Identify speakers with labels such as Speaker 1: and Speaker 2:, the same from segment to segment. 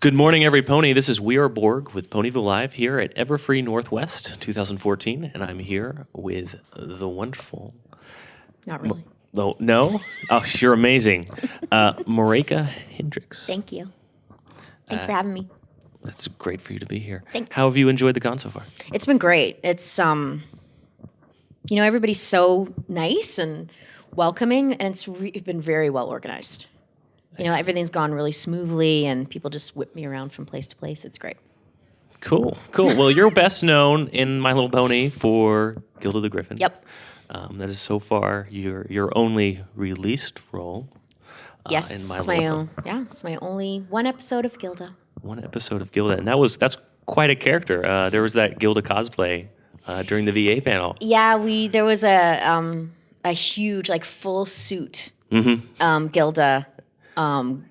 Speaker 1: Good morning, every pony. This is WeAreBorg with Ponyville Live here at Everfree Northwest 2014, and I'm here with the wonderful...
Speaker 2: Not really.
Speaker 1: No? Oh, you're amazing. Maryke Hendrikse.
Speaker 2: Thank you. Thanks for having me.
Speaker 1: It's great for you to be here.
Speaker 2: Thanks.
Speaker 1: How have you enjoyed the con so far?
Speaker 2: It's been great. It's, everybody's so nice and welcoming, and it's been very well organized. Everything's gone really smoothly, and people just whip me around from place to place. It's great.
Speaker 1: Cool. Well, you're best known in My Little Pony for Gilda the Griffin.
Speaker 2: Yep.
Speaker 1: That is so far your only released role.
Speaker 2: Yes,
Speaker 1: in My
Speaker 2: it's
Speaker 1: Little
Speaker 2: Pony. It's my only one episode of Gilda.
Speaker 1: One episode of Gilda, and that's quite a character. There was that Gilda cosplay during the VA panel.
Speaker 2: Yeah, there was a huge full suit Gilda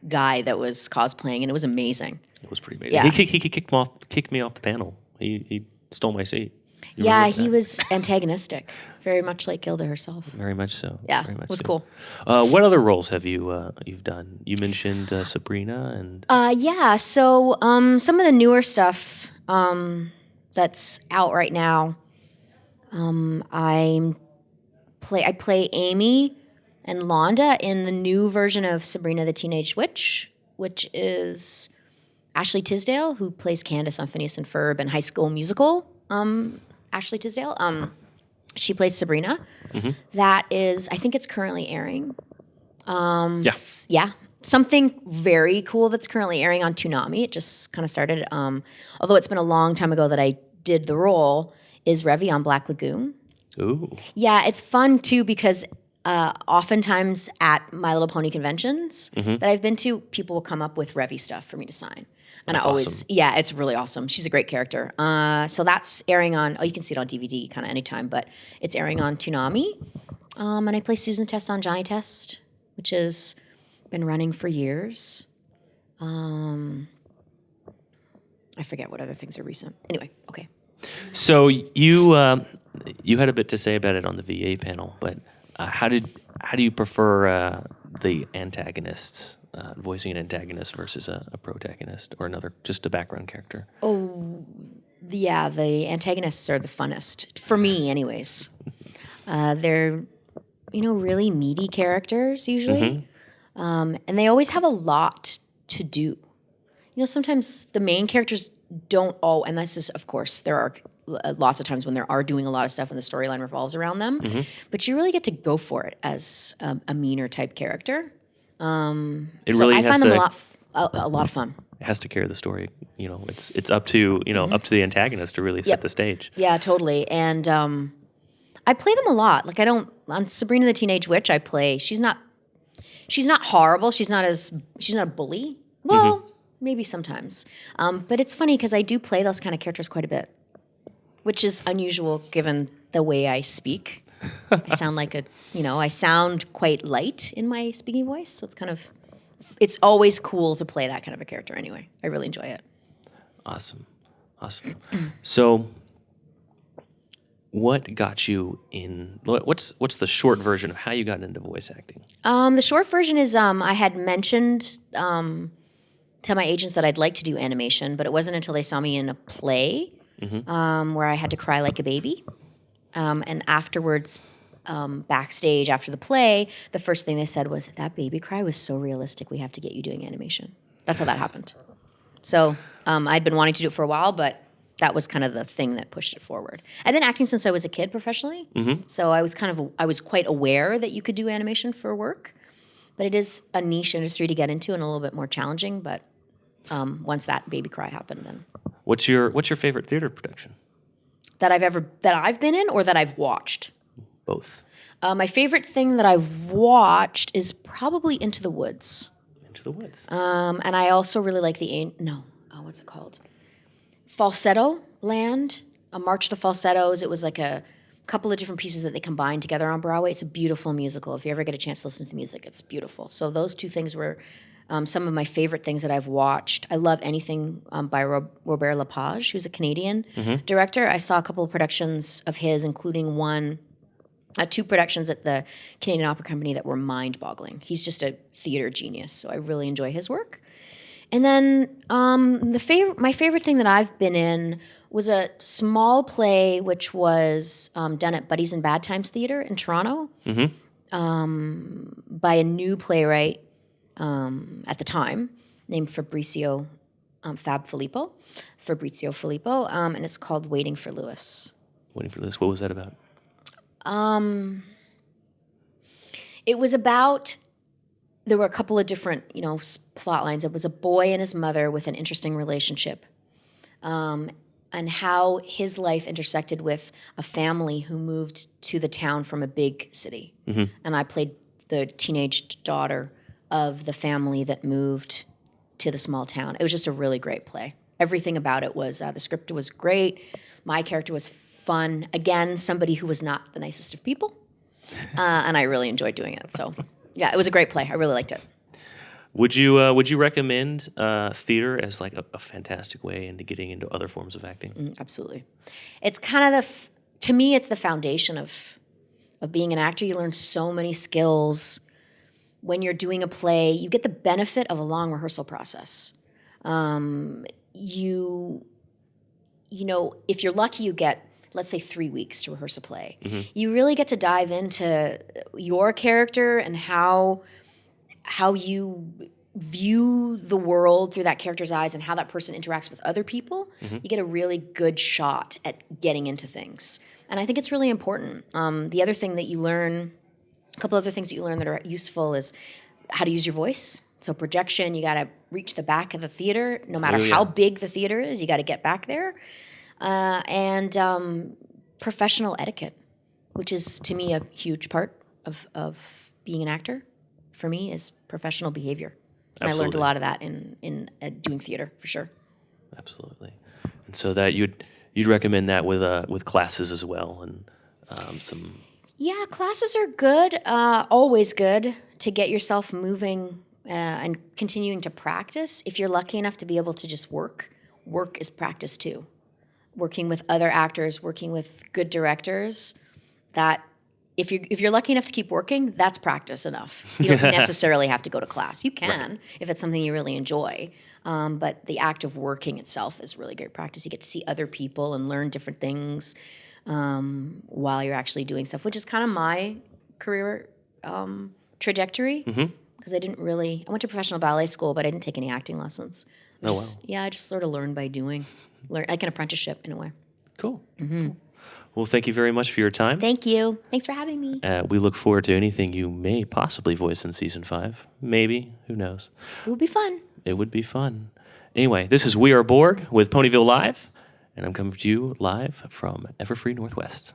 Speaker 2: guy that was cosplaying, and it was amazing.
Speaker 1: It was pretty amazing.
Speaker 2: Yeah.
Speaker 1: He kicked me off the panel. He stole my seat.
Speaker 2: He was antagonistic, very much like Gilda herself.
Speaker 1: Very much so.
Speaker 2: Yeah,
Speaker 1: very much
Speaker 2: it was
Speaker 1: so.
Speaker 2: cool.
Speaker 1: What other roles have you've done? You mentioned Sabrina and.
Speaker 2: So some of the newer stuff that's out right now. I play Amy and Londa in the new version of Sabrina the Teenage Witch, which is Ashley Tisdale, who plays Candace on Phineas and Ferb and High School Musical. Ashley Tisdale. She plays Sabrina. Mm-hmm. That is, I think it's currently airing. Something very cool that's currently airing on Toonami. It just kind of started. Although it's been a long time ago that I did the role, is Revy on Black Lagoon.
Speaker 1: Ooh.
Speaker 2: Yeah, it's fun too because oftentimes at My Little Pony conventions that I've been to, people will come up with Revy stuff for me to sign. And
Speaker 1: that's awesome.
Speaker 2: It's really awesome. She's a great character. So that's airing on, you can see it on DVD kind of anytime, but it's airing on Toonami. And I play Susan Test on Johnny Test, which has been running for years. I forget what other things are recent. Anyway, okay.
Speaker 1: So you had a bit to say about it on the VA panel, but how do you prefer the antagonists? Voicing an antagonist versus a protagonist or just a background character?
Speaker 2: The antagonists are the funnest, for me anyways. They're, really meaty characters usually. And they always have a lot to do. Sometimes the main characters don't and this is, of course, there are lots of times when they are doing a lot of stuff and the storyline revolves around them. Mm-hmm. But you really get to go for it as a meaner type character. I find them a lot of fun.
Speaker 1: It has to carry the story. It's up to up to the antagonist to really set the stage.
Speaker 2: Yeah, totally. And I play them a lot. On Sabrina the Teenage Witch, I play. She's not horrible. She's not a bully. Well, maybe sometimes. But it's funny because I do play those kind of characters quite a bit, which is unusual given the way I speak. I sound I sound quite light in my speaking voice, so it's always cool to play that kind of a character anyway. I really enjoy it.
Speaker 1: Awesome. So what got you what's the short version of how you got into voice acting?
Speaker 2: The short version is I had mentioned to my agents that I'd like to do animation, but it wasn't until they saw me in a play where I had to cry like a baby. And afterwards, backstage after the play, the first thing they said was, that baby cry was so realistic, we have to get you doing animation. That's how that happened. So I'd been wanting to do it for a while, but that was kind of the thing that pushed it forward. I've been acting since I was a kid professionally. Mm-hmm. So I was quite aware that you could do animation for work. But it is a niche industry to get into and a little bit more challenging. But once that baby cry happened, then.
Speaker 1: What's your favorite theater production?
Speaker 2: That I've been in or that I've watched?
Speaker 1: Both.
Speaker 2: My favorite thing that I've watched is probably Into the Woods.
Speaker 1: Into the Woods.
Speaker 2: And I also really like what's it called? Falsetto Land, A March of the Falsettos. It was like a couple of different pieces that they combined together on Broadway. It's a beautiful musical. If you ever get a chance to listen to the music, it's beautiful. So those two things were some of my favorite things that I've watched. I love anything by Robert Lepage, who's a Canadian director. I saw a couple of productions of his, including two productions at the Canadian Opera Company that were mind-boggling. He's just a theater genius, so I really enjoy his work. And then my favorite thing that I've been in was a small play which was done at Buddies in Bad Times Theatre in Toronto by a new playwright at the time named Fabrizio Filippo, and it's called Waiting for Lewis.
Speaker 1: Waiting for Lewis. What was that about?
Speaker 2: It was about, there were a couple of different, plot lines. It was a boy and his mother with an interesting relationship, and how his life intersected with a family who moved to the town from a big city. And I played the teenage daughter of the family that moved to the small town. It was just a really great play. Everything about it was, the script was great. My character was fun. Again, somebody who was not the nicest of people. And I really enjoyed doing it. So, yeah, it was a great play. I really liked it.
Speaker 1: Would you recommend theater as like a fantastic way into getting into other forms of acting?
Speaker 2: Absolutely. It's kind of to me, it's the foundation of being an actor. You learn so many skills when you're doing a play. You get the benefit of a long rehearsal process. If you're lucky, you get, let's say, 3 weeks to rehearse a play. You really get to dive into your character and how you view the world through that character's eyes and how that person interacts with other people. You get a really good shot at getting into things. And I think it's really important. The other thing that you learn, a couple other things that you learn that are useful is how to use your voice. So projection, you got to reach the back of the theater. No matter how big the theater is, you got to get back there. And professional etiquette, which is, to me, a huge part of being an actor. For me, is professional behavior. And I learned a lot of that in doing theater, for sure.
Speaker 1: Absolutely. And so that you'd recommend that with classes as well, and some.
Speaker 2: Yeah, classes are good. Always good to get yourself moving and continuing to practice. If you're lucky enough to be able to just work is practice too. Working with other actors, working with good directors, that if you're lucky enough to keep working, that's practice enough. You don't necessarily have to go to class. You can if it's something you really enjoy. But the act of working itself is really great practice. You get to see other people and learn different things while you're actually doing stuff, which is kind of my career trajectory. Because I went to professional ballet school, but I didn't take any acting lessons. I just sort of learned by doing. Like an apprenticeship in a way.
Speaker 1: Cool. Cool. Well, thank you very much for your time.
Speaker 2: Thank you. Thanks for having me.
Speaker 1: We look forward to anything you may possibly voice in Season 5. Maybe. Who knows?
Speaker 2: It would be fun.
Speaker 1: It would be fun. Anyway, this is WeAreBorg with Ponyville Live, and I'm coming to you live from Everfree Northwest.